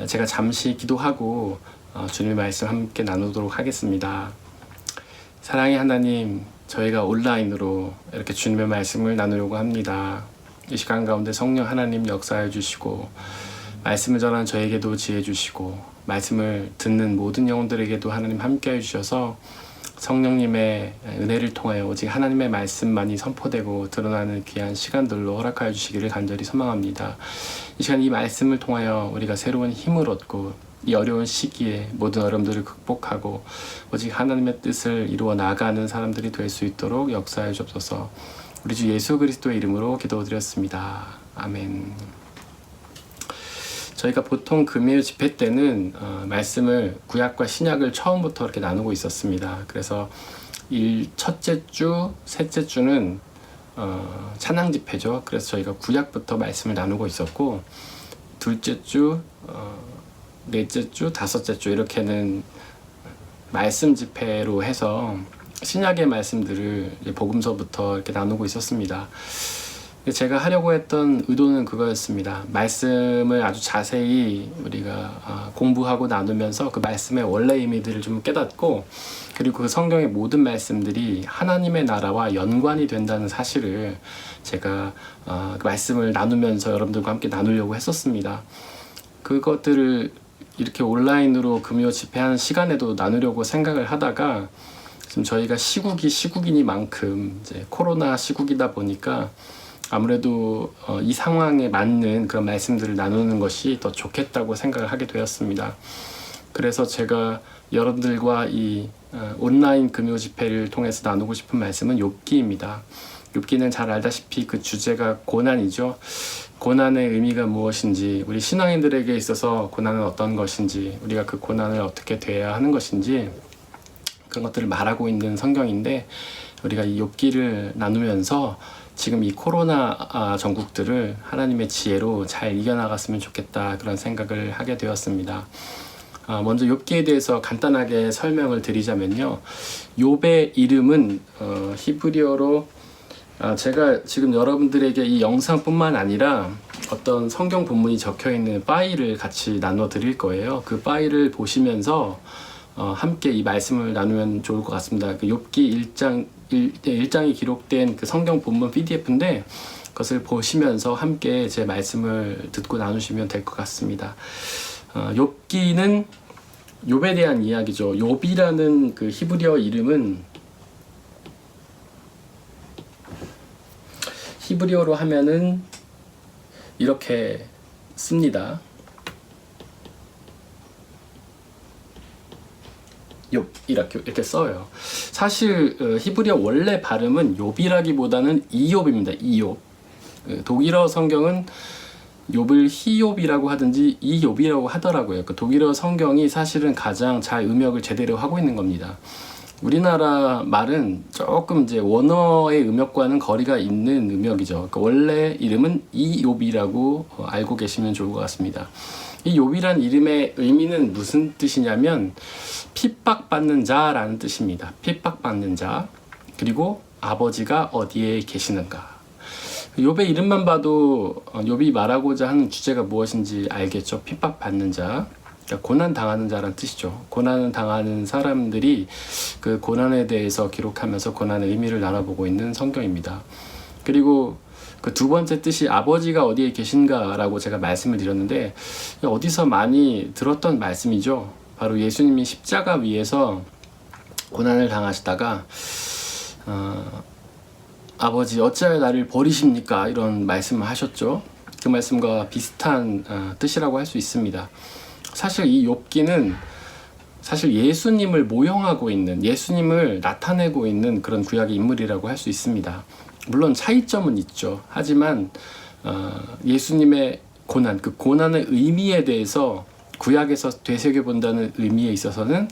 제가 잠시 기도하고 주님의 말씀 함께 나누도록 하겠습니다. 사랑의 하나님, 저희가 온라인으로 이렇게 주님의 말씀을 나누려고 합니다. 이 시간 가운데 성령 하나님 역사해 주시고 말씀을 전하는 저에게도 지혜 주시고 말씀을 듣는 모든 영혼들에게도 하나님 함께해 주셔서 성령님의 은혜를 통하여 오직 하나님의 말씀만이 선포되고 드러나는 귀한 시간들로 허락하여 주시기를 간절히 소망합니다. 이 시간 이 말씀을 통하여 우리가 새로운 힘을 얻고 이 어려운 시기에 모든 어려움들을 극복하고 오직 하나님의 뜻을 이루어 나가는 사람들이 될 수 있도록 역사해 주옵소서. 우리 주 예수 그리스도의 이름으로 기도드렸습니다. 아멘. 저희가 보통 금요 집회 때는 말씀을 구약과 신약을 처음부터 이렇게 나누고 있었습니다. 그래서 첫째 주, 셋째 주는 찬양 집회죠. 그래서 저희가 구약부터 말씀을 나누고 있었고 둘째 주, 넷째 주, 다섯째 주 이렇게는 말씀 집회로 해서 신약의 말씀들을 복음서부터 이렇게 나누고 있었습니다. 제가 하려고 했던 의도는 그거였습니다. 말씀을 아주 자세히 우리가 공부하고 나누면서 그 말씀의 원래 의미들을 좀 깨닫고 그리고 그 성경의 모든 말씀들이 하나님의 나라와 연관이 된다는 사실을 제가 그 말씀을 나누면서 여러분들과 함께 나누려고 했었습니다. 그것들을 이렇게 온라인으로 금요 집회하는 시간에도 나누려고 생각을 하다가 지금 저희가 시국이니만큼 이제 코로나 시국이다 보니까 아무래도 이 상황에 맞는 그런 말씀들을 나누는 것이 더 좋겠다고 생각을 하게 되었습니다. 그래서 제가 여러분들과 이 온라인 금요 집회를 통해서 나누고 싶은 말씀은 욥기입니다. 욥기는 잘 알다시피 그 주제가 고난이죠. 고난의 의미가 무엇인지, 우리 신앙인들에게 있어서 고난은 어떤 것인지, 우리가 그 고난을 어떻게 대해야 하는 것인지 그런 것들을 말하고 있는 성경인데 우리가 이 욥기를 나누면서 지금 이 코로나 전국들을 하나님의 지혜로 잘 이겨나갔으면 좋겠다 그런 생각을 하게 되었습니다. 먼저 욥기에 대해서 간단하게 설명을 드리자면요. 욥의 이름은 히브리어로 제가 지금 여러분들에게 이 영상뿐만 아니라 어떤 성경 본문이 적혀있는 파일을 같이 나눠 드릴 거예요. 그 파일을 보시면서 함께 이 말씀을 나누면 좋을 것 같습니다. 그 욥기 1장이 기록된 그 성경 본문 PDF인데 그것을 보시면서 함께 제 말씀을 듣고 나누시면 될 것 같습니다. 욥기는 욥에 대한 이야기죠. 욥이라는 그 히브리어 이름은 히브리어로 하면은 이렇게 씁니다. 욥 이렇게 써요. 사실 히브리어 원래 발음은 욥이라기보다는 이욥입니다. 이욥. 독일어 성경은 욥을 히욥이라고 하든지 이욥이라고 하더라고요. 그 독일어 성경이 사실은 가장 잘 음역을 제대로 하고 있는 겁니다. 우리나라 말은 조금 이제 원어의 음역과는 거리가 있는 음역이죠. 그 원래 이름은 이욥이라고 알고 계시면 좋을 것 같습니다. 이 욥이란 이름의 의미는 무슨 뜻이냐면 핍박받는 자라는 뜻입니다. 핍박받는 자, 그리고 아버지가 어디에 계시는가. 욥의 이름만 봐도 욥이 말하고자 하는 주제가 무엇인지 알겠죠. 핍박받는 자, 그러니까 고난 당하는 자라는 뜻이죠. 고난을 당하는 사람들이 그 고난에 대해서 기록하면서 고난의 의미를 나눠보고 있는 성경입니다. 그리고 그 두 번째 뜻이 아버지가 어디에 계신가 라고 제가 말씀을 드렸는데 어디서 많이 들었던 말씀이죠. 바로 예수님이 십자가 위에서 고난을 당하시다가 아버지 어찌하여 나를 버리십니까? 이런 말씀을 하셨죠. 그 말씀과 비슷한 뜻이라고 할 수 있습니다. 사실 이 욥기는 사실 예수님을 모형하고 있는, 예수님을 나타내고 있는 그런 구약의 인물이라고 할 수 있습니다. 물론 차이점은 있죠. 하지만 예수님의 고난, 그 고난의 의미에 대해서 구약에서 되새겨본다는 의미에 있어서는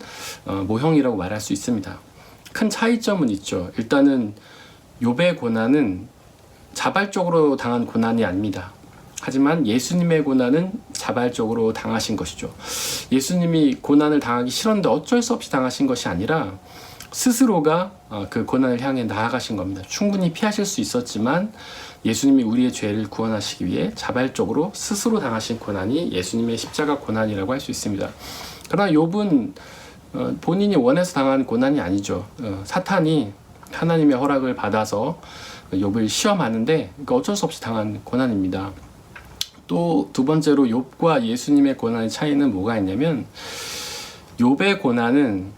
모형이라고 말할 수 있습니다. 큰 차이점은 있죠. 일단은 욥의 고난은 자발적으로 당한 고난이 아닙니다. 하지만 예수님의 고난은 자발적으로 당하신 것이죠. 예수님이 고난을 당하기 싫었는데 어쩔 수 없이 당하신 것이 아니라 스스로가 그 고난을 향해 나아가신 겁니다. 충분히 피하실 수 있었지만 예수님이 우리의 죄를 구원하시기 위해 자발적으로 스스로 당하신 고난이 예수님의 십자가 고난이라고 할 수 있습니다. 그러나 욥은 본인이 원해서 당한 고난이 아니죠. 사탄이 하나님의 허락을 받아서 욥을 시험하는데 그러니까 어쩔 수 없이 당한 고난입니다. 또 두 번째로 욥과 예수님의 고난의 차이는 뭐가 있냐면, 욥의 고난은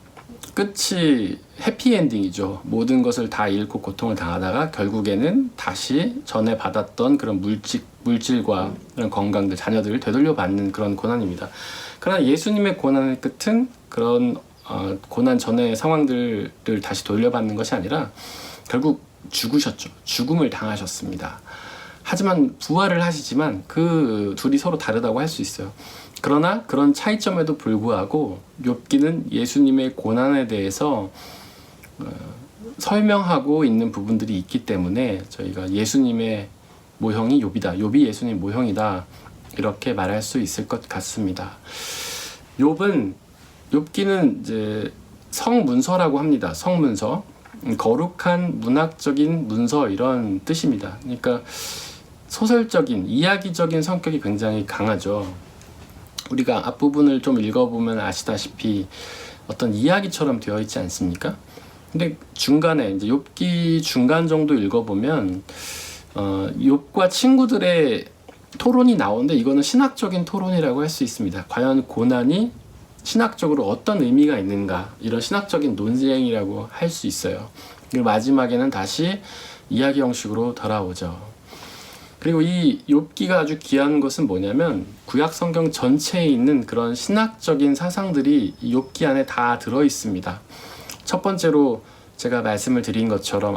끝이 해피엔딩이죠. 모든 것을 다 잃고 고통을 당하다가 결국에는 다시 전에 받았던 그런 물질과 그런 건강들, 자녀들을 되돌려받는 그런 고난입니다. 그러나 예수님의 고난의 끝은 그런 고난 전의 상황들을 다시 돌려받는 것이 아니라 결국 죽으셨죠. 죽음을 당하셨습니다. 하지만 부활을 하시지만 그 둘이 서로 다르다고 할 수 있어요. 그러나 그런 차이점에도 불구하고 욥기는 예수님의 고난에 대해서 설명하고 있는 부분들이 있기 때문에 저희가 예수님의 모형이 욥이다, 욥이 예수님 모형이다, 이렇게 말할 수 있을 것 같습니다. 욥기는 이제 성문서라고 합니다. 성문서, 거룩한 문학적인 문서, 이런 뜻입니다. 그러니까 소설적인, 이야기적인 성격이 굉장히 강하죠. 우리가 앞부분을 좀 읽어보면 아시다시피 어떤 이야기처럼 되어 있지 않습니까? 근데 중간에 이제 욥기 중간 정도 읽어보면 욥과 친구들의 토론이 나오는데, 이거는 신학적인 토론이라고 할 수 있습니다. 과연 고난이 신학적으로 어떤 의미가 있는가, 이런 신학적인 논쟁이라고 할 수 있어요. 그리고 마지막에는 다시 이야기 형식으로 돌아오죠. 그리고 이 욥기가 아주 귀한 것은 뭐냐면, 구약 성경 전체에 있는 그런 신학적인 사상들이 이 욥기 안에 다 들어 있습니다. 첫 번째로 제가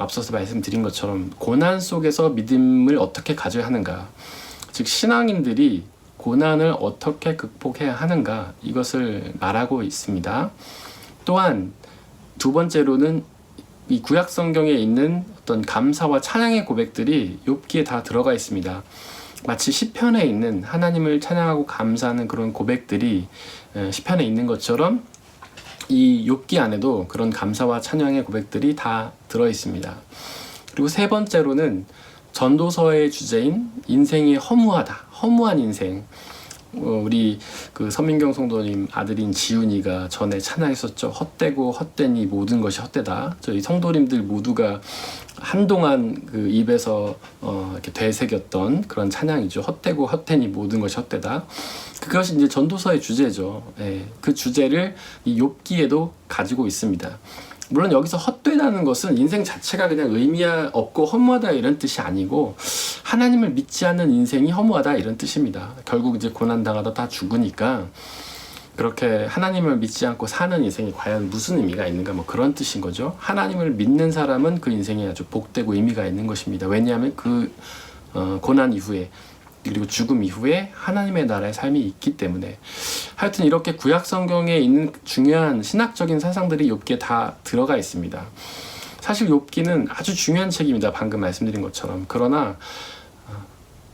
앞서서 말씀드린 것처럼 고난 속에서 믿음을 어떻게 가져야 하는가, 즉 신앙인들이 고난을 어떻게 극복해야 하는가, 이것을 말하고 있습니다. 또한 두 번째로는 이 구약 성경에 있는 어떤 감사와 찬양의 고백들이 욥기에 다 들어가 있습니다. 마치 시편에 있는 하나님을 찬양하고 감사하는 그런 고백들이 시편에 있는 것처럼 이 욥기 안에도 그런 감사와 찬양의 고백들이 다 들어 있습니다. 그리고 세 번째로는 전도서의 주제인 인생이 허무한 인생. 우리 그 서민경 성도님 아들인 지훈이가 전에 찬양했었죠. 헛되고 헛된 이 모든 것이 헛되다. 저희 성도님들 모두가 한동안 그 입에서 이렇게 되새겼던 그런 찬양이죠. 헛되고 헛된 이 모든 것이 헛되다. 그것이 이제 전도서의 주제죠. 그 주제를 이 욥기에도 가지고 있습니다. 물론 여기서 헛되다는 것은 인생 자체가 그냥 의미 없고 허무하다 이런 뜻이 아니고, 하나님을 믿지 않는 인생이 허무하다 이런 뜻입니다. 결국 이제 고난당하다 다 죽으니까 그렇게 하나님을 믿지 않고 사는 인생이 과연 무슨 의미가 있는가, 뭐 그런 뜻인 거죠. 하나님을 믿는 사람은 그 인생이 아주 복되고 의미가 있는 것입니다. 왜냐하면 그 고난 이후에, 그리고 죽음 이후에 하나님의 나라의 삶이 있기 때문에. 하여튼 이렇게 구약 성경에 있는 중요한 신학적인 사상들이 욥기에 다 들어가 있습니다. 사실 욥기는 아주 중요한 책입니다. 방금 말씀드린 것처럼. 그러나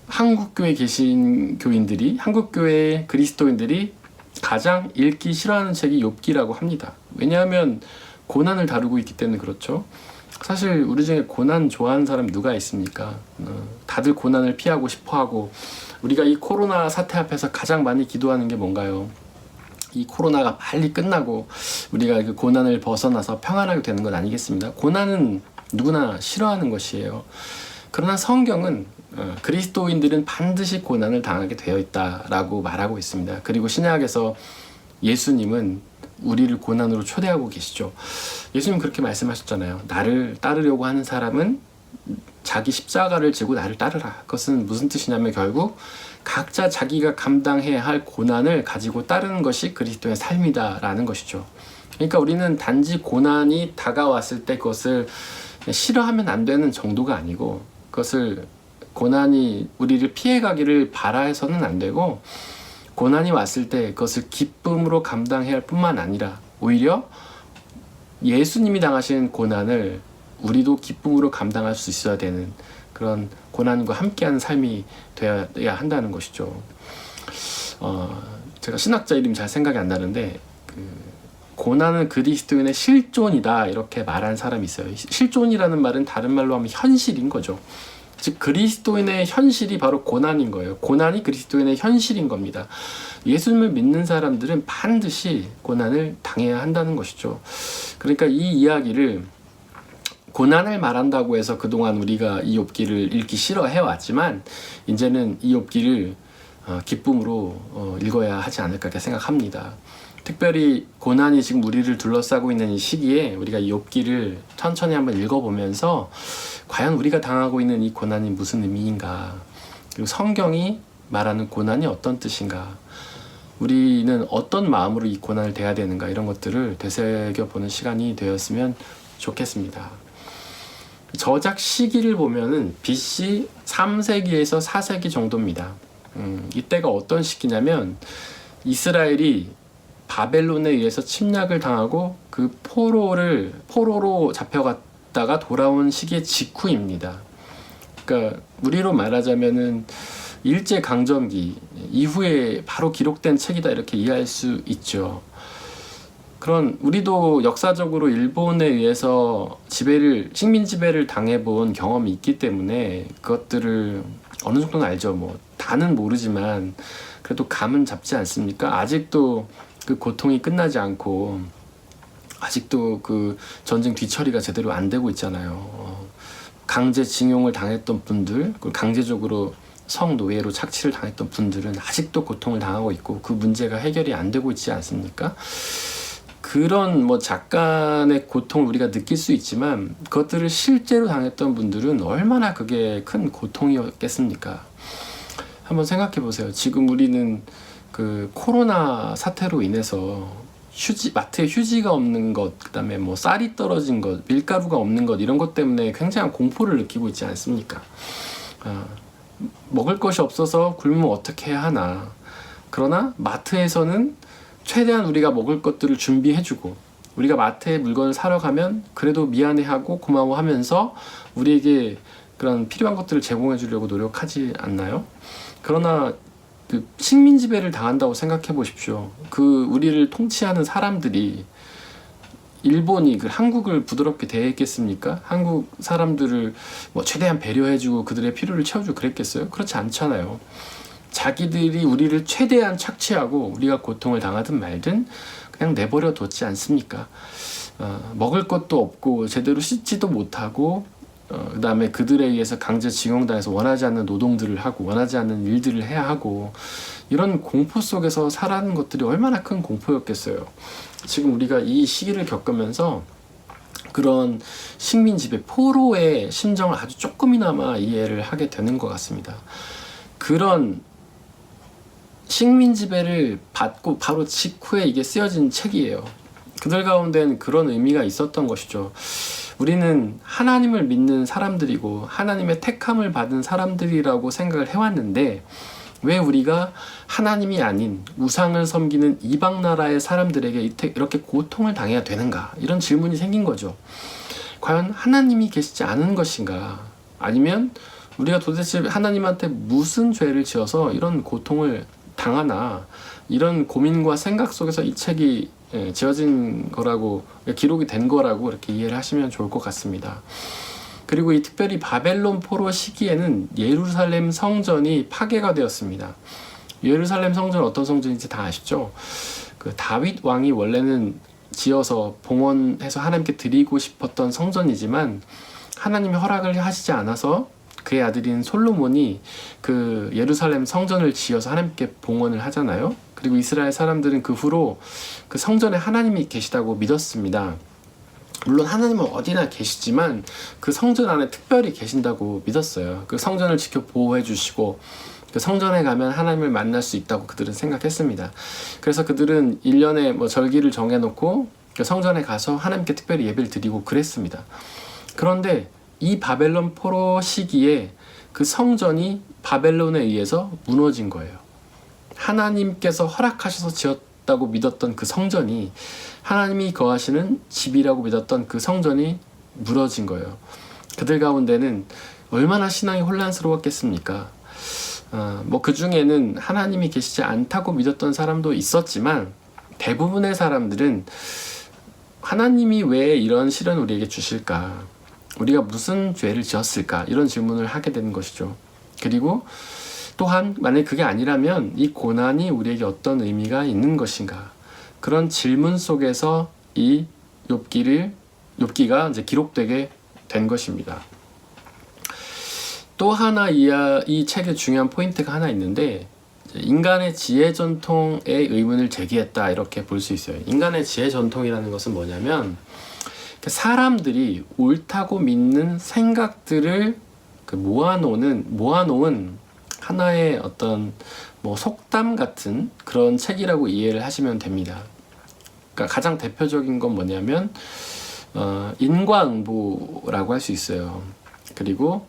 한국교회 계신 교인들이, 한국교회 그리스도인들이 가장 읽기 싫어하는 책이 욥기라고 합니다. 왜냐하면 고난을 다루고 있기 때문에 그렇죠. 사실 우리 중에 고난 좋아하는 사람 누가 있습니까? 다들 고난을 피하고 싶어하고, 우리가 이 코로나 사태 앞에서 가장 많이 기도하는 게 뭔가요? 이 코로나가 빨리 끝나고 우리가 그 고난을 벗어나서 평안하게 되는 것 아니겠습니까? 고난은 누구나 싫어하는 것이에요. 그러나 성경은 그리스도인들은 반드시 고난을 당하게 되어 있다라고 말하고 있습니다. 그리고 신약에서 예수님은 우리를 고난으로 초대하고 계시죠. 예수님 그렇게 말씀하셨잖아요. 나를 따르려고 하는 사람은 자기 십자가를 지고 나를 따르라. 그것은 무슨 뜻이냐면 결국 각자 자기가 감당해야 할 고난을 가지고 따르는 것이 그리스도의 삶이다라는 것이죠. 그러니까 우리는 단지 고난이 다가왔을 때 그것을 싫어하면 안 되는 정도가 아니고, 그것을 고난이 우리를 피해가기를 바라해서는 안 되고, 고난이 왔을 때 그것을 기쁨으로 감당해야 할 뿐만 아니라 오히려 예수님이 당하신 고난을 우리도 기쁨으로 감당할 수 있어야 되는 그런 고난과 함께하는 삶이 되어야 한다는 것이죠. 제가 신학자 이름이 잘 생각이 안 나는데, 고난은 그리스도인의 실존이다 이렇게 말한 사람이 있어요. 실존이라는 말은 다른 말로 하면 현실인 거죠. 즉 그리스도인의 현실이 바로 고난인 거예요. 고난이 그리스도인의 현실인 겁니다. 예수님을 믿는 사람들은 반드시 고난을 당해야 한다는 것이죠. 그러니까 이 이야기를 고난을 말한다고 해서 그동안 우리가 이 욥기를 읽기 싫어해 왔지만 이제는 이 욥기를 기쁨으로 읽어야 하지 않을까 이렇게 생각합니다. 특별히 고난이 지금 우리를 둘러싸고 있는 이 시기에 우리가 이 욥기를 천천히 한번 읽어보면서 과연 우리가 당하고 있는 이 고난이 무슨 의미인가, 그리고 성경이 말하는 고난이 어떤 뜻인가, 우리는 어떤 마음으로 이 고난을 대해야 되는가, 이런 것들을 되새겨보는 시간이 되었으면 좋겠습니다. 저작 시기를 보면은 BC 3세기에서 4세기 정도입니다. 이때가 어떤 시기냐면 이스라엘이 바벨론에 의해서 침략을 당하고 그 포로로 잡혀갔다가 돌아온 시기의 직후입니다. 그러니까 우리로 말하자면은 일제강점기 이후에 바로 기록된 책이다 이렇게 이해할 수 있죠. 그런 우리도 역사적으로 일본에 의해서 식민 지배를 당해본 경험이 있기 때문에 그것들을 어느 정도는 알죠. 뭐 다는 모르지만 그래도 감은 잡지 않습니까? 아직도 그 고통이 끝나지 않고 아직도 그 전쟁 뒤처리가 제대로 안 되고 있잖아요. 강제징용을 당했던 분들, 그리고 강제적으로 성노예로 착취를 당했던 분들은 아직도 고통을 당하고 있고 그 문제가 해결이 안 되고 있지 않습니까? 그런 뭐 잠깐의 고통을 우리가 느낄 수 있지만 그것들을 실제로 당했던 분들은 얼마나 그게 큰 고통이었겠습니까? 한번 생각해 보세요. 지금 우리는 그 코로나 사태로 인해서 마트에 휴지가 없는 것, 그 다음에 뭐 쌀이 떨어진 것, 밀가루가 없는 것, 이런 것 때문에 굉장한 공포를 느끼고 있지 않습니까? 먹을 것이 없어서 굶으면 어떻게 해야 하나. 그러나 마트에서는 최대한 우리가 먹을 것들을 준비해주고, 우리가 마트에 물건을 사러 가면 그래도 미안해하고 고마워하면서 우리에게 그런 필요한 것들을 제공해 주려고 노력하지 않나요? 그러나 그 식민 지배를 당한다고 생각해 보십시오. 그 우리를 통치하는 사람들이 일본이 그 한국을 부드럽게 대했겠습니까? 한국 사람들을 뭐 최대한 배려해주고 그들의 필요를 채워주고 그랬겠어요? 그렇지 않잖아요. 자기들이 우리를 최대한 착취하고 우리가 고통을 당하든 말든 그냥 내버려 뒀지 않습니까? 먹을 것도 없고 제대로 씻지도 못하고 그 다음에 그들에 의해서 강제징용당해서 원하지 않는 노동들을 하고 원하지 않는 일들을 해야 하고, 이런 공포 속에서 살아가는 것들이 얼마나 큰 공포였겠어요. 지금 우리가 이 시기를 겪으면서 그런 식민 지배, 포로의 심정을 아주 조금이나마 이해를 하게 되는 것 같습니다. 그런 식민 지배를 받고 바로 직후에 이게 쓰여진 책이에요. 그들 가운데는 그런 의미가 있었던 것이죠. 우리는 하나님을 믿는 사람들이고 하나님의 택함을 받은 사람들이라고 생각을 해왔는데 왜 우리가 하나님이 아닌 우상을 섬기는 이방 나라의 사람들에게 이렇게 고통을 당해야 되는가, 이런 질문이 생긴 거죠. 과연 하나님이 계시지 않은 것인가, 아니면 우리가 도대체 하나님한테 무슨 죄를 지어서 이런 고통을 당하나, 이런 고민과 생각 속에서 이 책이 지어진 거라고, 기록이 된 거라고 이렇게 이해를 하시면 좋을 것 같습니다. 그리고 이 특별히 바벨론 포로 시기에는 예루살렘 성전이 파괴가 되었습니다. 예루살렘 성전은 어떤 성전인지 다 아시죠? 그 다윗 왕이 원래는 지어서 봉헌해서 하나님께 드리고 싶었던 성전이지만 하나님이 허락을 하시지 않아서 그의 아들인 솔로몬이 그 예루살렘 성전을 지어서 하나님께 봉헌을 하잖아요. 그리고 이스라엘 사람들은 그 후로 그 성전에 하나님이 계시다고 믿었습니다. 물론 하나님은 어디나 계시지만 그 성전 안에 특별히 계신다고 믿었어요. 그 성전을 지켜 보호해 주시고 그 성전에 가면 하나님을 만날 수 있다고 그들은 생각했습니다. 그래서 그들은 1년에 뭐 절기를 정해놓고 그 성전에 가서 하나님께 특별히 예배를 드리고 그랬습니다. 그런데 이 바벨론 포로 시기에 그 성전이 바벨론에 의해서 무너진 거예요. 하나님께서 허락하셔서 지었다고 믿었던 그 성전이, 하나님이 거하시는 집이라고 믿었던 그 성전이 무너진 거예요. 그들 가운데는 얼마나 신앙이 혼란스러웠겠습니까? 뭐 그 중에는 하나님이 계시지 않다고 믿었던 사람도 있었지만 대부분의 사람들은 하나님이 왜 이런 시련을 우리에게 주실까? 우리가 무슨 죄를 지었을까? 이런 질문을 하게 되는 것이죠. 그리고 또한 만약에 그게 아니라면 이 고난이 우리에게 어떤 의미가 있는 것인가? 그런 질문 속에서 이 욥기가 이제 기록되게 된 것입니다. 또 하나 이 책의 중요한 포인트가 하나 있는데, 인간의 지혜 전통의 의문을 제기했다, 이렇게 볼 수 있어요. 인간의 지혜 전통이라는 것은 뭐냐면, 사람들이 옳다고 믿는 생각들을 모아놓은 하나의 어떤 속담 같은 그런 책이라고 이해를 하시면 됩니다. 그러니까 가장 대표적인 건 뭐냐면 인과응보라고 할 수 있어요. 그리고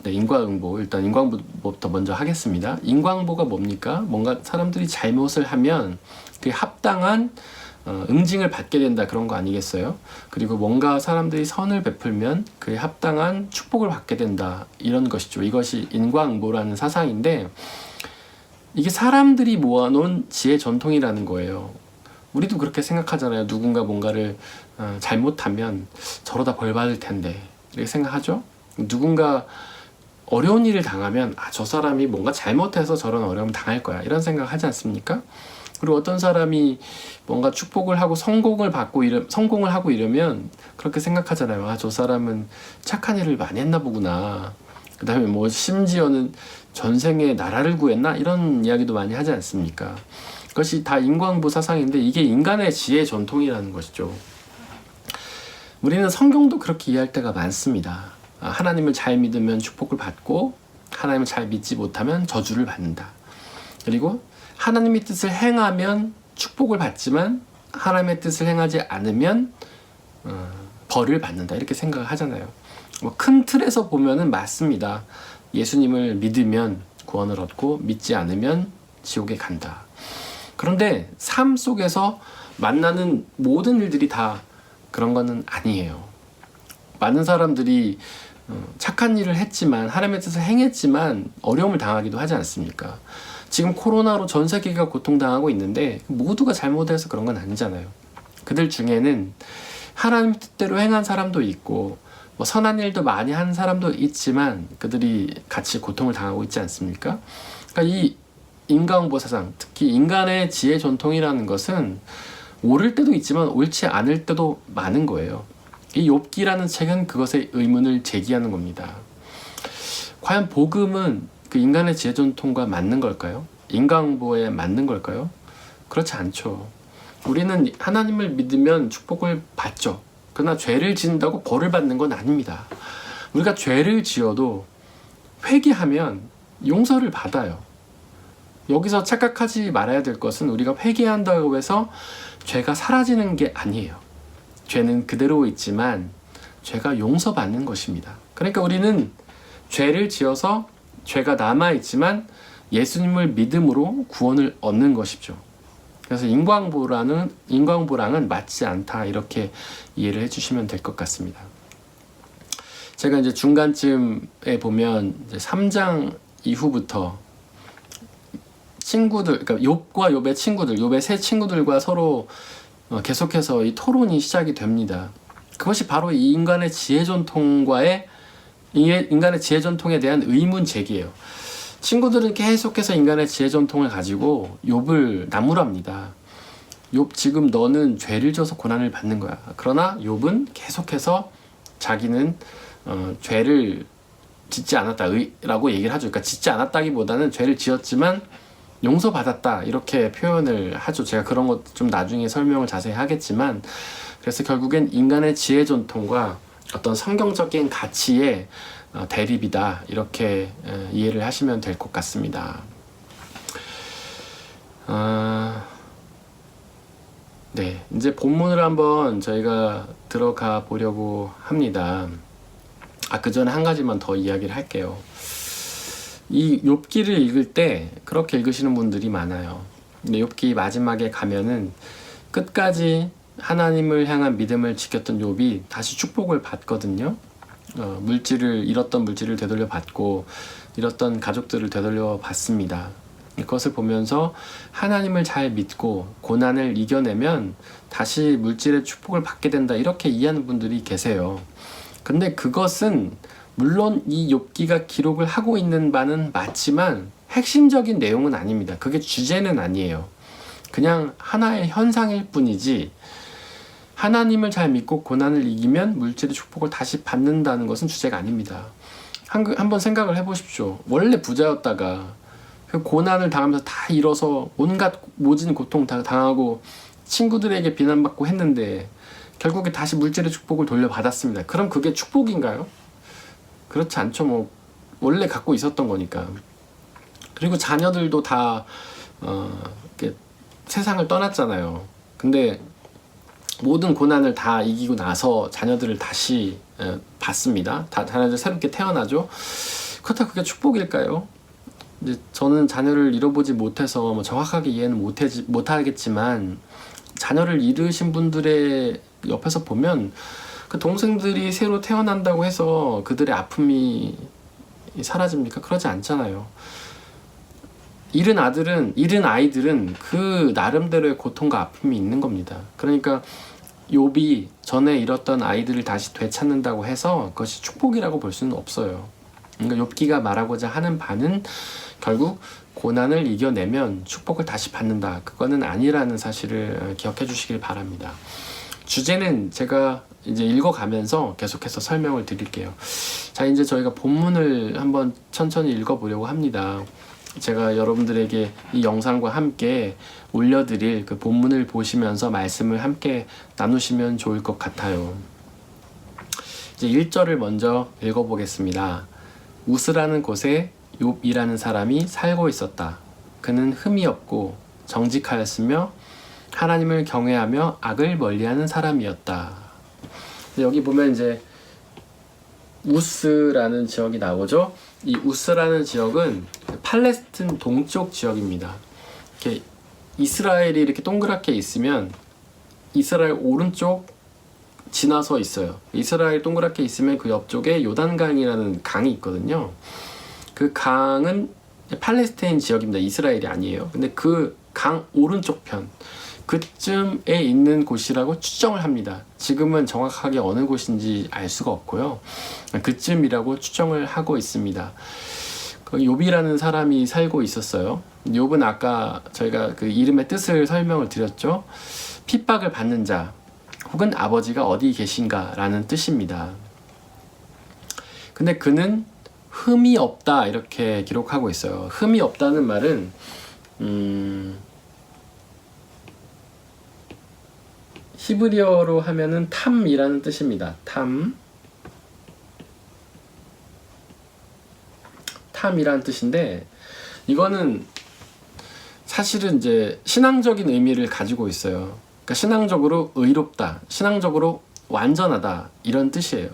인과응보, 일단 인과응보부터 먼저 하겠습니다. 인과응보가 뭡니까? 뭔가 사람들이 잘못을 하면 그게 합당한 응징을 받게 된다, 그런 거 아니겠어요? 그리고 뭔가 사람들이 선을 베풀면 그에 합당한 축복을 받게 된다, 이런 것이죠. 이것이 인과응보라는 사상인데, 이게 사람들이 모아놓은 지혜 전통이라는 거예요. 우리도 그렇게 생각하잖아요. 누군가 뭔가를 잘못하면 저러다 벌 받을 텐데, 이렇게 생각하죠. 누군가 어려운 일을 당하면 저 사람이 뭔가 잘못해서 저런 어려움 당할 거야, 이런 생각 하지 않습니까? 그리고 어떤 사람이 뭔가 축복을 하고 성공을 하고 이러면 그렇게 생각하잖아요. 저 사람은 착한 일을 많이 했나 보구나. 그 다음에 심지어는 전생에 나라를 구했나? 이런 이야기도 많이 하지 않습니까? 그것이 다 인과응보 사상인데, 이게 인간의 지혜 전통이라는 것이죠. 우리는 성경도 그렇게 이해할 때가 많습니다. 하나님을 잘 믿으면 축복을 받고, 하나님을 잘 믿지 못하면 저주를 받는다. 그리고 하나님의 뜻을 행하면 축복을 받지만 하나님의 뜻을 행하지 않으면 벌을 받는다, 이렇게 생각을 하잖아요. 큰 틀에서 보면은 맞습니다. 예수님을 믿으면 구원을 얻고 믿지 않으면 지옥에 간다. 그런데 삶 속에서 만나는 모든 일들이 다 그런 거는 아니에요. 많은 사람들이 착한 일을 했지만, 하나님의 뜻을 행했지만 어려움을 당하기도 하지 않습니까? 지금 코로나로 전 세계가 고통당하고 있는데 모두가 잘못해서 그런 건 아니잖아요. 그들 중에는 하나님 뜻대로 행한 사람도 있고 선한 일도 많이 한 사람도 있지만 그들이 같이 고통을 당하고 있지 않습니까? 그러니까 이 인과응보 사상, 특히 인간의 지혜 전통이라는 것은 옳을 때도 있지만 옳지 않을 때도 많은 거예요. 이 욥기라는 책은 그것의 의문을 제기하는 겁니다. 과연 복음은 그 인간의 지혜 전통과 맞는 걸까요? 인과응보에 맞는 걸까요? 그렇지 않죠. 우리는 하나님을 믿으면 축복을 받죠. 그러나 죄를 짓는다고 벌을 받는 건 아닙니다. 우리가 죄를 지어도 회개하면 용서를 받아요. 여기서 착각하지 말아야 될 것은, 우리가 회개한다고 해서 죄가 사라지는 게 아니에요. 죄는 그대로 있지만 죄가 용서받는 것입니다. 그러니까 우리는 죄를 지어서 죄가 남아있지만 예수님을 믿음으로 구원을 얻는 것이죠. 그래서 인과응보랑은 맞지 않다, 이렇게 이해를 해주시면 될 것 같습니다. 제가 이제 중간쯤에 보면 이제 3장 이후부터 친구들, 그러니까 욥과 욥의 친구들, 욥의 세 친구들과 서로 계속해서 이 토론이 시작이 됩니다. 그것이 바로 이 인간의 지혜 전통에 대한 의문 제기예요. 친구들은 계속해서 인간의 지혜 전통을 가지고 욥을 나무랍니다. 욥, 지금 너는 죄를 져서 고난을 받는 거야. 그러나 욥은 계속해서 자기는 죄를 짓지 않았다라고 얘기를 하죠. 그러니까 짓지 않았다기보다는 죄를 지었지만 용서받았다, 이렇게 표현을 하죠. 제가 그런 것 좀 나중에 설명을 자세히 하겠지만, 그래서 결국엔 인간의 지혜 전통과 어떤 성경적인 가치의 대립이다, 이렇게 이해를 하시면 될 것 같습니다. 네, 이제 본문을 한번 저희가 들어가 보려고 합니다. 그 전에 한 가지만 더 이야기를 할게요. 이 욥기를 읽을 때 그렇게 읽으시는 분들이 많아요. 근데 욥기 마지막에 가면은 끝까지 하나님을 향한 믿음을 지켰던 욥이 다시 축복을 받거든요. 잃었던 물질을 되돌려 받고, 잃었던 가족들을 되돌려 받습니다. 그것을 보면서 하나님을 잘 믿고 고난을 이겨내면 다시 물질의 축복을 받게 된다, 이렇게 이해하는 분들이 계세요. 근데 그것은 물론 이 욥기가 기록을 하고 있는 바는 맞지만 핵심적인 내용은 아닙니다. 그게 주제는 아니에요. 그냥 하나의 현상일 뿐이지, 하나님을 잘 믿고 고난을 이기면 물질의 축복을 다시 받는다는 것은 주제가 아닙니다. 한번 생각을 해보십시오. 원래 부자였다가 그 고난을 당하면서 다 잃어서 온갖 모진 고통 다 당하고 친구들에게 비난받고 했는데 결국에 다시 물질의 축복을 돌려받았습니다. 그럼 그게 축복인가요? 그렇지 않죠. 뭐 원래 갖고 있었던 거니까. 그리고 자녀들도 다 이렇게 세상을 떠났잖아요. 근데 모든 고난을 다 이기고 나서 자녀들을 다시 받습니다. 자녀들 새롭게 태어나죠. 그렇다고 그게 축복일까요? 이제 저는 자녀를 잃어보지 못해서 뭐 정확하게 이해는 못하겠지만, 자녀를 잃으신 분들의 옆에서 보면 그 동생들이 새로 태어난다고 해서 그들의 아픔이 사라집니까? 그러지 않잖아요. 잃은 아이들은 그 나름대로의 고통과 아픔이 있는 겁니다. 그러니까 욥이 전에 잃었던 아이들을 다시 되찾는다고 해서 그것이 축복이라고 볼 수는 없어요. 그러니까 욥기가 말하고자 하는 바는 결국 고난을 이겨내면 축복을 다시 받는다, 그거는 아니라는 사실을 기억해 주시길 바랍니다. 주제는 제가 이제 읽어가면서 계속해서 설명을 드릴게요. 자, 이제 저희가 본문을 한번 천천히 읽어보려고 합니다. 제가 여러분들에게 이 영상과 함께 올려드릴 그 본문을 보시면서 말씀을 함께 나누시면 좋을 것 같아요. 이제 1절을 먼저 읽어보겠습니다. 우스라는 곳에 욥이라는 사람이 살고 있었다. 그는 흠이 없고 정직하였으며 하나님을 경외하며 악을 멀리하는 사람이었다. 여기 보면 이제 우스라는 지역이 나오죠. 이 우스라는 지역은 팔레스틴 동쪽 지역입니다. 이렇게 이스라엘이 이렇게 동그랗게 있으면 이스라엘 오른쪽 지나서 있어요. 이스라엘 동그랗게 있으면 그 옆쪽에 요단강이라는 강이 있거든요. 그 강은 팔레스타인 지역입니다. 이스라엘이 아니에요. 근데 그 강 오른쪽 편, 그쯤에 있는 곳이라고 추정을 합니다. 지금은 정확하게 어느 곳인지 알 수가 없고요. 그쯤이라고 추정을 하고 있습니다. 욥이라는 사람이 살고 있었어요. 욥은 아까 저희가 그 이름의 뜻을 설명을 드렸죠. 핍박을 받는 자, 혹은 아버지가 어디 계신가 라는 뜻입니다. 근데 그는 흠이 없다, 이렇게 기록하고 있어요. 흠이 없다는 말은 히브리어로 하면은 탐이라는 뜻입니다. 탐이라는 뜻인데, 이거는 사실은 이제 신앙적인 의미를 가지고 있어요. 그러니까 신앙적으로 의롭다, 신앙적으로 완전하다, 이런 뜻이에요.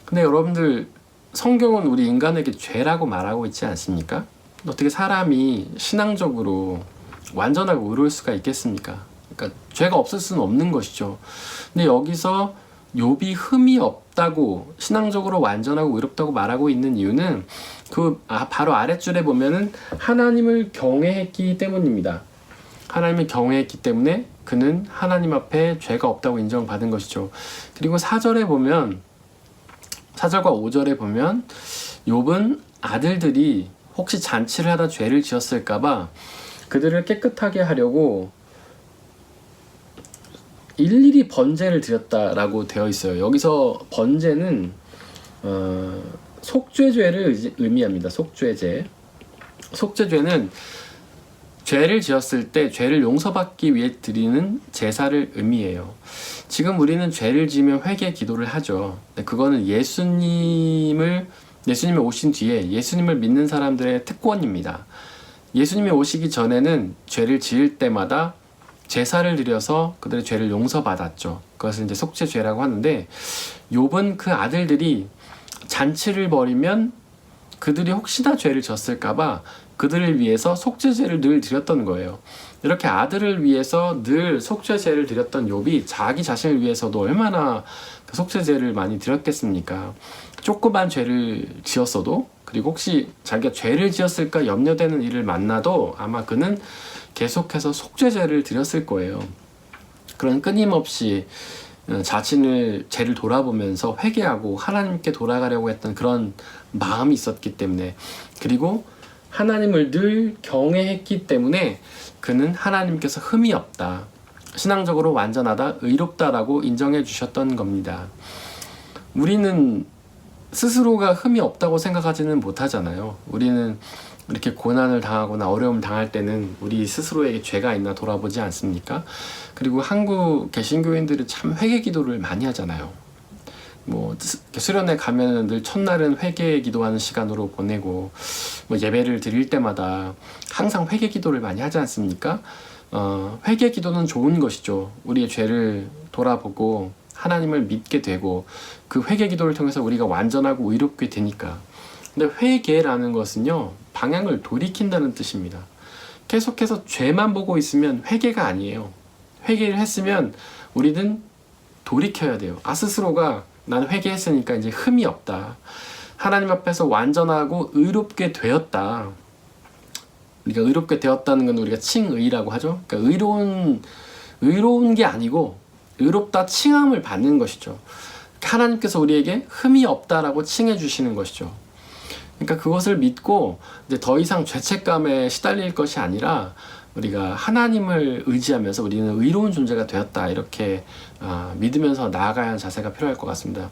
근데 여러분들, 성경은 우리 인간에게 죄라고 말하고 있지 않습니까? 어떻게 사람이 신앙적으로 완전하고 의로울 수가 있겠습니까? 그러니까 죄가 없을 수는 없는 것이죠. 근데 여기서 욥이 흠이 없다고, 신앙적으로 완전하고 의롭다고 말하고 있는 이유는 바로 아랫줄에 보면은 하나님을 경외했기 때문입니다. 하나님을 경외했기 때문에 그는 하나님 앞에 죄가 없다고 인정받은 것이죠. 그리고 4절에 보면, 4절과 5절에 보면 욥은 아들들이 혹시 잔치를 하다 죄를 지었을까봐 그들을 깨끗하게 하려고 일일이 번제를 드렸다라고 되어 있어요. 여기서 번제는 속죄죄를 의미합니다. 속죄죄. 속죄죄는 죄를 지었을 때 죄를 용서받기 위해 드리는 제사를 의미해요. 지금 우리는 죄를 지으면 회개 기도를 하죠. 그거는 예수님이 오신 뒤에 예수님을 믿는 사람들의 특권입니다. 예수님이 오시기 전에는 죄를 지을 때마다 제사를 드려서 그들의 죄를 용서받았죠. 그것을 이제 속죄죄라고 하는데, 욥은 그 아들들이 잔치를 벌이면 그들이 혹시나 죄를 졌을까봐 그들을 위해서 속죄죄를 늘 드렸던 거예요. 이렇게 아들을 위해서 늘 속죄죄를 드렸던 욥이 자기 자신을 위해서도 얼마나 속죄죄를 많이 드렸겠습니까? 조그만 죄를 지었어도 그리고 혹시 자기가 죄를 지었을까 염려되는 일을 만나도 아마 그는 계속해서 속죄제를 드렸을 거예요. 그런 끊임없이 자신을 죄를 돌아보면서 회개하고 하나님께 돌아가려고 했던 그런 마음이 있었기 때문에, 그리고 하나님을 늘 경외했기 때문에 그는 하나님께서 흠이 없다, 신앙적으로 완전하다, 의롭다라고 인정해 주셨던 겁니다. 우리는 스스로가 흠이 없다고 생각하지는 못하잖아요. 우리는 이렇게 고난을 당하거나 어려움을 당할 때는 우리 스스로에게 죄가 있나 돌아보지 않습니까? 그리고 한국 개신교인들은 참 회개 기도를 많이 하잖아요. 뭐 수련회 가면은 늘 첫날은 회개 기도하는 시간으로 보내고, 뭐 예배를 드릴 때마다 항상 회개 기도를 많이 하지 않습니까? 회개 기도는 좋은 것이죠. 우리의 죄를 돌아보고 하나님을 믿게 되고, 그 회개 기도를 통해서 우리가 완전하고 의롭게 되니까. 근데 회개라는 것은요, 방향을 돌이킨다는 뜻입니다. 계속해서 죄만 보고 있으면 회개가 아니에요. 회개를 했으면 우리는 돌이켜야 돼요. 스스로가 난 회개했으니까 이제 흠이 없다, 하나님 앞에서 완전하고 의롭게 되었다. 우리가 의롭게 되었다는 건 우리가 칭의라고 하죠. 그러니까 의로운 게 아니고 의롭다 칭함을 받는 것이죠. 하나님께서 우리에게 흠이 없다라고 칭해 주시는 것이죠. 그러니까 그것을 믿고 이제 더 이상 죄책감에 시달릴 것이 아니라 우리가 하나님을 의지하면서 우리는 의로운 존재가 되었다, 이렇게 믿으면서 나아가야 하는 자세가 필요할 것 같습니다.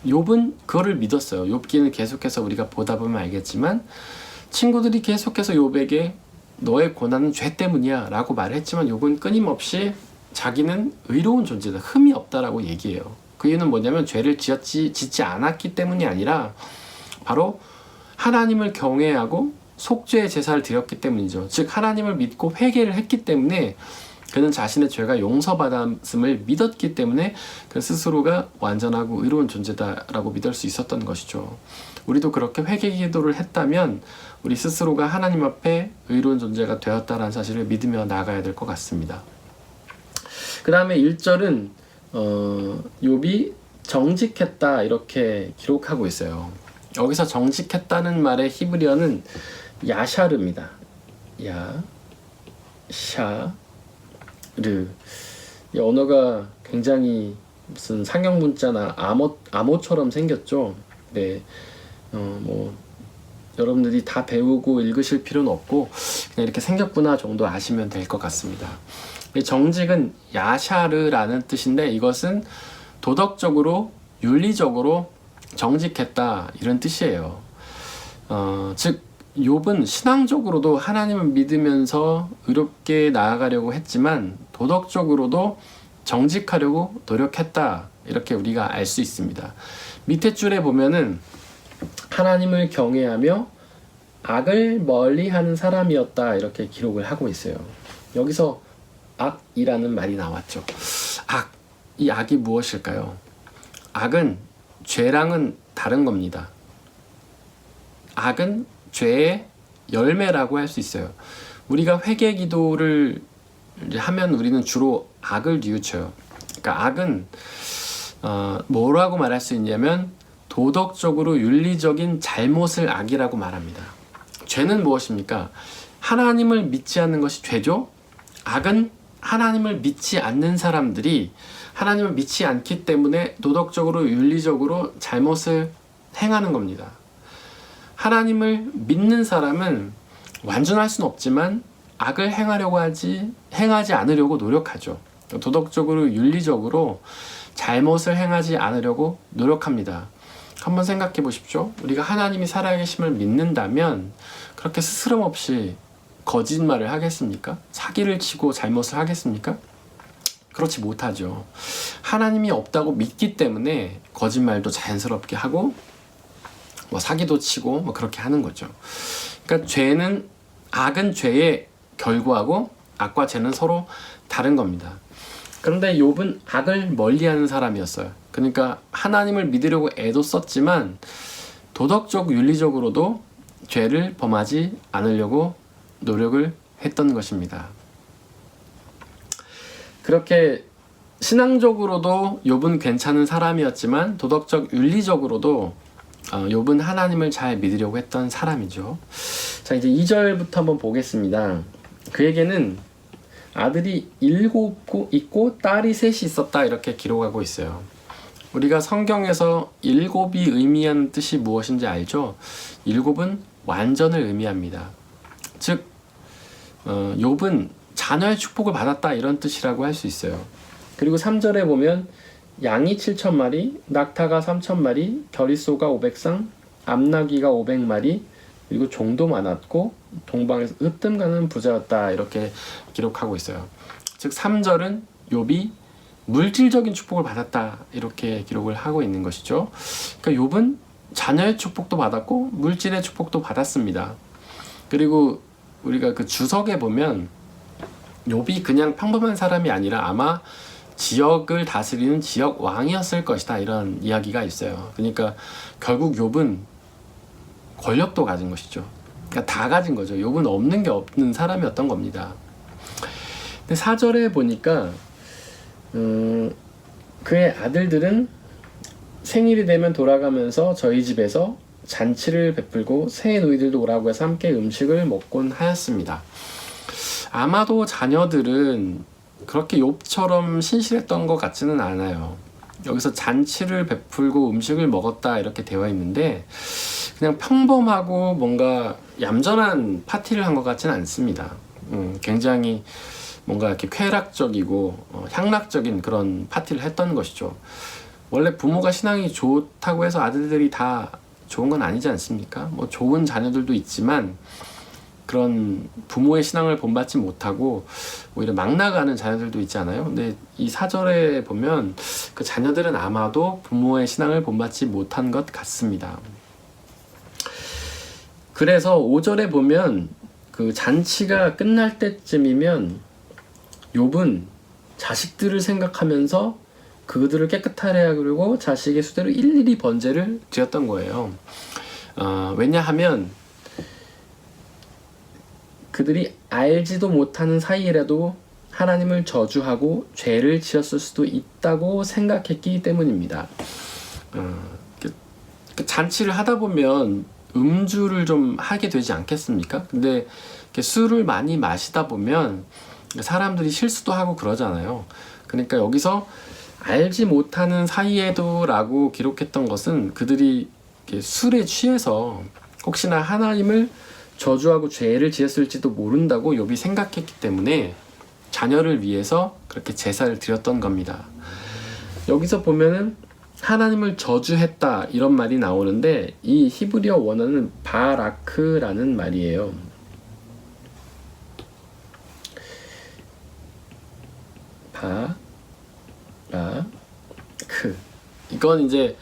욥은 그거를 믿었어요. 욥기는 계속해서 우리가 보다 보면 알겠지만, 친구들이 계속해서 욥에게 너의 고난은 죄 때문이야 라고 말했지만, 욥은 끊임없이 자기는 의로운 존재다, 흠이 없다라고 얘기해요. 그 이유는 뭐냐면 죄를 짓지 않았기 때문이 아니라 바로 하나님을 경외하고 속죄의 제사를 드렸기 때문이죠. 즉 하나님을 믿고 회개를 했기 때문에 그는 자신의 죄가 용서받았음을 믿었기 때문에 그 스스로가 완전하고 의로운 존재다라고 믿을 수 있었던 것이죠. 우리도 그렇게 회개 기도를 했다면 우리 스스로가 하나님 앞에 의로운 존재가 되었다는 사실을 믿으며 나아가야 될 것 같습니다. 그 다음에 1절은 욥이 정직했다 이렇게 기록하고 있어요. 여기서 정직했다는 말의 히브리어는 야샤르입니다. 야샤르. 이 언어가 굉장히 무슨 상형 문자나 암호처럼 생겼죠. 네, 뭐 여러분들이 다 배우고 읽으실 필요는 없고 그냥 이렇게 생겼구나 정도 아시면 될 것 같습니다. 정직은 야샤르라는 뜻인데, 이것은 도덕적으로 윤리적으로 정직했다 이런 뜻이에요. 즉 욥은 신앙적으로도 하나님을 믿으면서 의롭게 나아가려고 했지만 도덕적으로도 정직하려고 노력했다, 이렇게 우리가 알 수 있습니다. 밑에 줄에 보면은 하나님을 경외하며 악을 멀리하는 사람이었다 이렇게 기록을 하고 있어요. 여기서 악이라는 말이 나왔죠. 이 악이 무엇일까요? 악은 죄랑은 다른 겁니다. 악은 죄의 열매라고 할 수 있어요. 우리가 회개 기도를 하면 우리는 주로 악을 뉘우쳐요. 그러니까 악은 뭐라고 말할 수 있냐면 도덕적으로 윤리적인 잘못을 악이라고 말합니다. 죄는 무엇입니까? 하나님을 믿지 않는 것이 죄죠. 악은 하나님을 믿지 않는 사람들이 하나님을 믿지 않기 때문에 도덕적으로 윤리적으로 잘못을 행하는 겁니다. 하나님을 믿는 사람은 완전할 수는 없지만 악을 행하지 않으려고 노력하죠. 도덕적으로 윤리적으로 잘못을 행하지 않으려고 노력합니다. 한번 생각해 보십시오. 우리가 하나님이 살아계심을 믿는다면 그렇게 스스럼 없이 거짓말을 하겠습니까? 사기를 치고 잘못을 하겠습니까? 그렇지 못하죠. 하나님이 없다고 믿기 때문에 거짓말도 자연스럽게 하고 뭐 사기도 치고 뭐 그렇게 하는 거죠. 그러니까 악은 죄의 결과고 악과 죄는 서로 다른 겁니다. 그런데 욥은 악을 멀리하는 사람이었어요. 그러니까 하나님을 믿으려고 애도 썼지만 도덕적 윤리적으로도 죄를 범하지 않으려고 노력을 했던 것입니다. 그렇게 신앙적으로도 욥은 괜찮은 사람이었지만 도덕적 윤리적으로도 욥은 하나님을 잘 믿으려고 했던 사람이죠. 자, 이제 2절부터 한번 보겠습니다. 그에게는 아들이 7 있고 딸이 3이 있었다, 이렇게 기록하고 있어요. 우리가 성경에서 7이 의미하는 뜻이 무엇인지 알죠? 7은 완전을 의미합니다. 즉 욥은 자녀의 축복을 받았다, 이런 뜻이라고 할 수 있어요. 그리고 3절에 보면 양이 7,000마리, 낙타가 3,000마리, 겨릿소가 500쌍, 암나귀가 500마리, 그리고 종도 많았고 동방에서 으뜸가는 부자였다, 이렇게 기록하고 있어요. 즉 3절은 욥이 물질적인 축복을 받았다, 이렇게 기록을 하고 있는 것이죠. 그러니까 욥은 자녀의 축복도 받았고 물질의 축복도 받았습니다. 그리고 우리가 그 주석에 보면 욥이 그냥 평범한 사람이 아니라 아마 지역을 다스리는 지역 왕이었을 것이다, 이런 이야기가 있어요. 그러니까 결국 욥은 권력도 가진 것이죠. 그러니까 다 가진 거죠. 욥은 없는 게 없는 사람이었던 겁니다. 근데 4절에 보니까 그의 아들들은 생일이 되면 돌아가면서 저희 집에서 잔치를 베풀고 새 노이들도 오라고 해서 함께 음식을 먹곤 하였습니다. 아마도 자녀들은 그렇게 욥처럼 신실했던 것 같지는 않아요. 여기서 잔치를 베풀고 음식을 먹었다, 이렇게 되어 있는데 그냥 평범하고 뭔가 얌전한 파티를 한 것 같지는 않습니다. 굉장히 뭔가 이렇게 쾌락적이고 향락적인 그런 파티를 했던 것이죠. 원래 부모가 신앙이 좋다고 해서 아들들이 다 좋은 건 아니지 않습니까? 뭐 좋은 자녀들도 있지만 그런 부모의 신앙을 본받지 못하고 오히려 막 나가는 자녀들도 있지 않아요? 근데 이 4절에 보면 그 자녀들은 아마도 부모의 신앙을 본받지 못한 것 같습니다. 그래서 5절에 보면 그 잔치가 끝날 때쯤이면 욥은 자식들을 생각하면서 그들을 깨끗하게 하려고 자식의 수대로 일일이 번제를 드렸던 거예요. 왜냐하면 그들이 알지도 못하는 사이에라도 하나님을 저주하고 죄를 지었을 수도 있다고 생각했기 때문입니다. 잔치를 하다 보면 음주를 좀 하게 되지 않겠습니까? 근데 술을 많이 마시다 보면 사람들이 실수도 하고 그러잖아요. 그러니까 여기서 알지 못하는 사이에도 라고 기록했던 것은 그들이 술에 취해서 혹시나 하나님을 저주하고 죄를 지었을지도 모른다고 욥이 생각했기 때문에 자녀를 위해서 그렇게 제사를 드렸던 겁니다. 여기서 보면은 하나님을 저주했다, 이런 말이 나오는데 이 히브리어 원어는 바라크라는 말이에요. 바라크, 이건 이제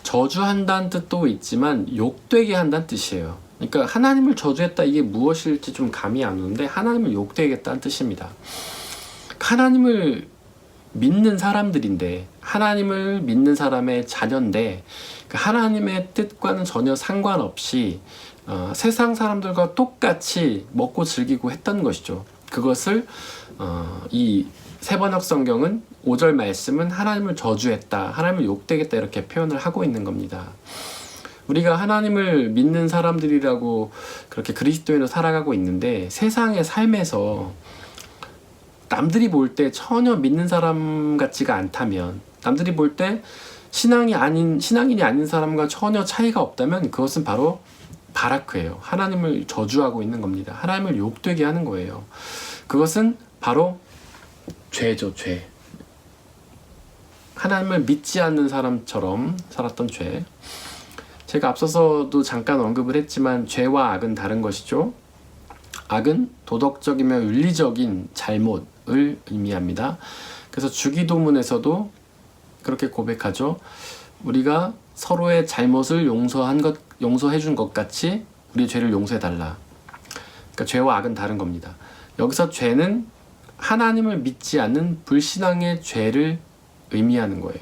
저주한다는 뜻도 있지만 욕되게 한다는 뜻이에요. 그러니까 하나님을 저주했다, 이게 무엇일지 좀 감이 안 오는데 하나님을 욕되겠다는 뜻입니다. 하나님을 믿는 사람들인데, 하나님을 믿는 사람의 자녀인데 하나님의 뜻과는 전혀 상관없이 세상 사람들과 똑같이 먹고 즐기고 했던 것이죠. 그것을 이 세번역 성경은 5절 말씀은 하나님을 저주했다, 하나님을 욕되겠다, 이렇게 표현을 하고 있는 겁니다. 우리가 하나님을 믿는 사람들이라고 그렇게 그리스도인으로 살아가고 있는데 세상의 삶에서 남들이 볼 때 전혀 믿는 사람 같지가 않다면, 남들이 볼 때 신앙인이 아닌 사람과 전혀 차이가 없다면 그것은 바로 바라크예요. 하나님을 저주하고 있는 겁니다. 하나님을 욕되게 하는 거예요. 그것은 바로 죄죠, 죄. 하나님을 믿지 않는 사람처럼 살았던 죄. 제가 앞서서도 잠깐 언급을 했지만 죄와 악은 다른 것이죠. 악은 도덕적이며 윤리적인 잘못을 의미합니다. 그래서 주기도문에서도 그렇게 고백하죠. 우리가 서로의 잘못을 용서해 준 것 같이 우리의 죄를 용서해 달라. 그러니까 죄와 악은 다른 겁니다. 여기서 죄는 하나님을 믿지 않는 불신앙의 죄를 의미하는 거예요.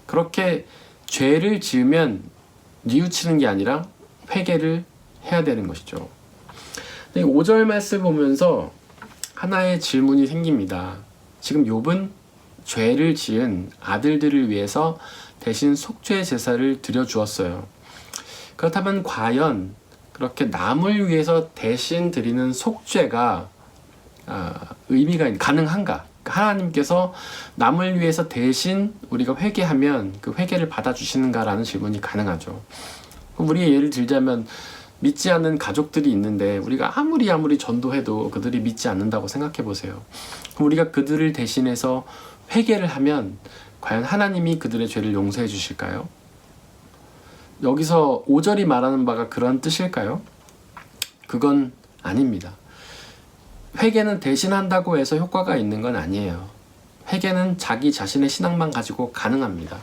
그렇게 죄를 지으면 뉘우치는 게 아니라 회개를 해야 되는 것이죠. 5절 말씀 보면서 하나의 질문이 생깁니다. 지금 욥은 죄를 지은 아들들을 위해서 대신 속죄 제사를 드려주었어요. 그렇다면 과연 그렇게 남을 위해서 대신 드리는 속죄가 의미가 가능한가? 하나님께서 남을 위해서 대신 우리가 회개하면 그 회개를 받아주시는가라는 질문이 가능하죠. 우리의 예를 들자면 믿지 않는 가족들이 있는데 우리가 아무리 전도해도 그들이 믿지 않는다고 생각해 보세요. 그럼 우리가 그들을 대신해서 회개를 하면 과연 하나님이 그들의 죄를 용서해 주실까요? 여기서 5절이 말하는 바가 그런 뜻일까요? 그건 아닙니다. 회개는 대신한다고 해서 효과가 있는 건 아니에요. 회개는 자기 자신의 신앙만 가지고 가능합니다.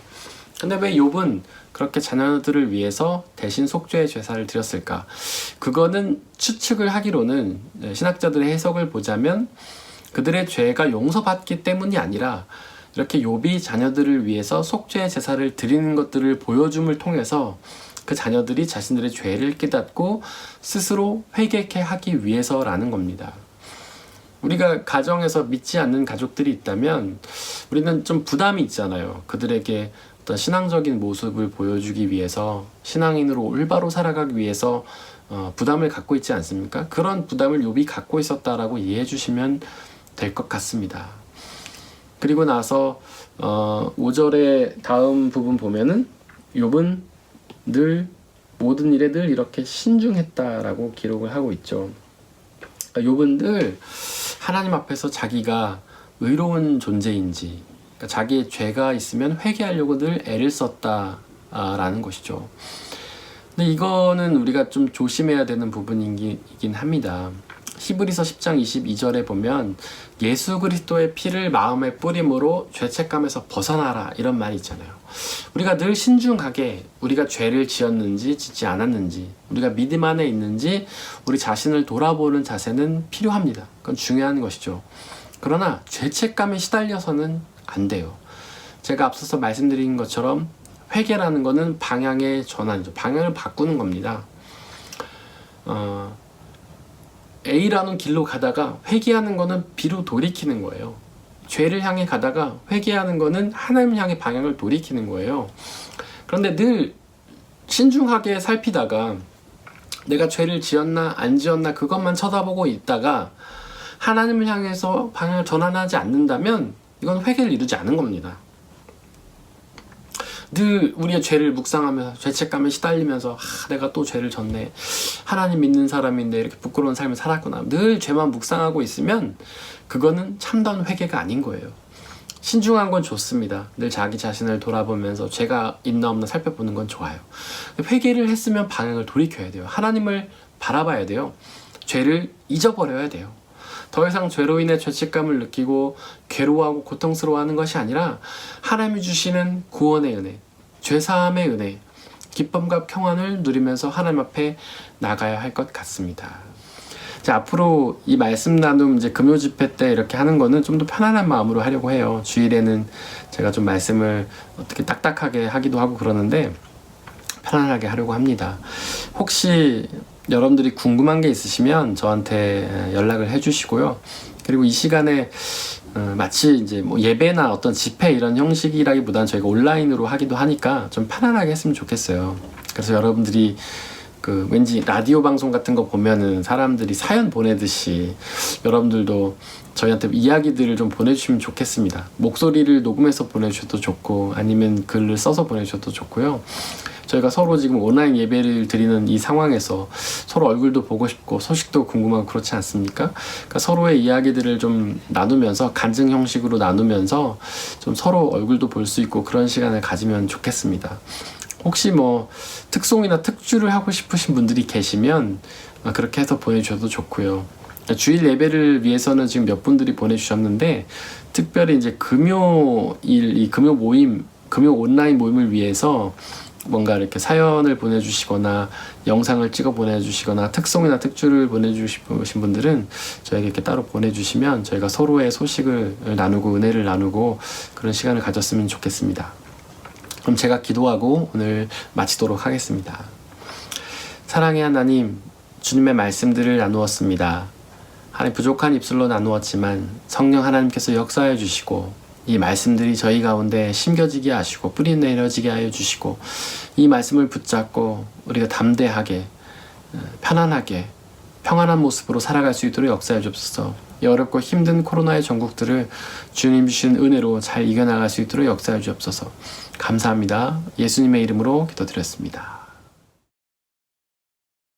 근데 왜 욥은 그렇게 자녀들을 위해서 대신 속죄의 제사를 드렸을까? 그거는 추측을 하기로는 신학자들의 해석을 보자면 그들의 죄가 용서받기 때문이 아니라 이렇게 욥이 자녀들을 위해서 속죄의 제사를 드리는 것들을 보여줌을 통해서 그 자녀들이 자신들의 죄를 깨닫고 스스로 회개케 하기 위해서라는 겁니다. 우리가 가정에서 믿지 않는 가족들이 있다면 우리는 좀 부담이 있잖아요. 그들에게 어떤 신앙적인 모습을 보여주기 위해서, 신앙인으로 올바로 살아가기 위해서 부담을 갖고 있지 않습니까? 그런 부담을 욥이 갖고 있었다라고 이해해 주시면 될 것 같습니다. 그리고 나서 5절의 다음 부분 보면은 욥은 늘 모든 일에 늘 이렇게 신중했다라고 기록을 하고 있죠. 욥은 늘 하나님 앞에서 자기가 의로운 존재인지, 그러니까 자기의 죄가 있으면 회개하려고 늘 애를 썼다라는 것이죠. 근데 이거는 우리가 좀 조심해야 되는 부분이긴 합니다. 히브리서 10장 22절에 보면 예수 그리스도의 피를 마음에 뿌림으로 죄책감에서 벗어나라 이런 말이 있잖아요. 우리가 늘 신중하게 우리가 죄를 지었는지 짓지 않았는지, 우리가 믿음 안에 있는지 우리 자신을 돌아보는 자세는 필요합니다. 그건 중요한 것이죠. 그러나 죄책감에 시달려서는 안 돼요. 제가 앞서서 말씀드린 것처럼 회개라는 거는 방향의 전환이죠. 방향을 바꾸는 겁니다. A라는 길로 가다가 회개하는 거는 B로 돌이키는 거예요. 죄를 향해 가다가 회개하는 거는 하나님을 향해 방향을 돌이키는 거예요. 그런데 늘 신중하게 살피다가 내가 죄를 지었나 안 지었나 그것만 쳐다보고 있다가 하나님을 향해서 방향을 전환하지 않는다면 이건 회개를 이루지 않은 겁니다. 늘 우리의 죄를 묵상하면서 죄책감에 시달리면서 내가 또 죄를 졌네, 하나님 믿는 사람인데 이렇게 부끄러운 삶을 살았구나, 늘 죄만 묵상하고 있으면 그거는 참다운 회개가 아닌 거예요. 신중한 건 좋습니다. 늘 자기 자신을 돌아보면서 죄가 있나 없나 살펴보는 건 좋아요. 회개를 했으면 방향을 돌이켜야 돼요. 하나님을 바라봐야 돼요. 죄를 잊어버려야 돼요. 더 이상 죄로 인해 죄책감을 느끼고 괴로워하고 고통스러워하는 것이 아니라 하나님이 주시는 구원의 은혜, 죄사함의 은혜, 기쁨과 평안을 누리면서 하나님 앞에 나가야 할 것 같습니다. 자, 앞으로 이 말씀 나눔 이제 금요 집회 때 이렇게 하는 거는 좀 더 편안한 마음으로 하려고 해요. 주일에는 제가 좀 말씀을 어떻게 딱딱하게 하기도 하고 그러는데 편안하게 하려고 합니다. 혹시 여러분들이 궁금한 게 있으시면 저한테 연락을 해주시고요. 그리고 이 시간에 마치 이제 뭐 예배나 어떤 집회 이런 형식이라기보다는 저희가 온라인으로 하기도 하니까 좀 편안하게 했으면 좋겠어요. 그래서 여러분들이 왠지 라디오 방송 같은 거 보면은 사람들이 사연 보내듯이 여러분들도 저희한테 이야기들을 좀 보내주시면 좋겠습니다. 목소리를 녹음해서 보내주셔도 좋고 아니면 글을 써서 보내주셔도 좋고요. 저희가 서로 지금 온라인 예배를 드리는 이 상황에서 서로 얼굴도 보고 싶고 소식도 궁금하고 그렇지 않습니까? 그러니까 서로의 이야기들을 좀 나누면서 간증 형식으로 나누면서 좀 서로 얼굴도 볼 수 있고 그런 시간을 가지면 좋겠습니다. 혹시 뭐 특송이나 특주를 하고 싶으신 분들이 계시면 그렇게 해서 보내주셔도 좋고요. 주일 예배를 위해서는 지금 몇 분들이 보내주셨는데 특별히 이제 금요 온라인 모임을 위해서 뭔가 이렇게 사연을 보내주시거나 영상을 찍어 보내주시거나 특송이나 특주를 보내주신 분들은 저에게 이렇게 따로 보내주시면 저희가 서로의 소식을 나누고 은혜를 나누고 그런 시간을 가졌으면 좋겠습니다. 그럼 제가 기도하고 오늘 마치도록 하겠습니다. 사랑의 하나님, 주님의 말씀들을 나누었습니다. 하나님, 부족한 입술로 나누었지만 성령 하나님께서 역사해 주시고 이 말씀들이 저희 가운데 심겨지게 하시고 뿌리 내려지게 하여 주시고 이 말씀을 붙잡고 우리가 담대하게 편안하게 평안한 모습으로 살아갈 수 있도록 역사해 주옵소서. 이 어렵고 힘든 코로나의 전국들을 주님 주신 은혜로 잘 이겨나갈 수 있도록 역사해 주옵소서. 감사합니다. 예수님의 이름으로 기도드렸습니다.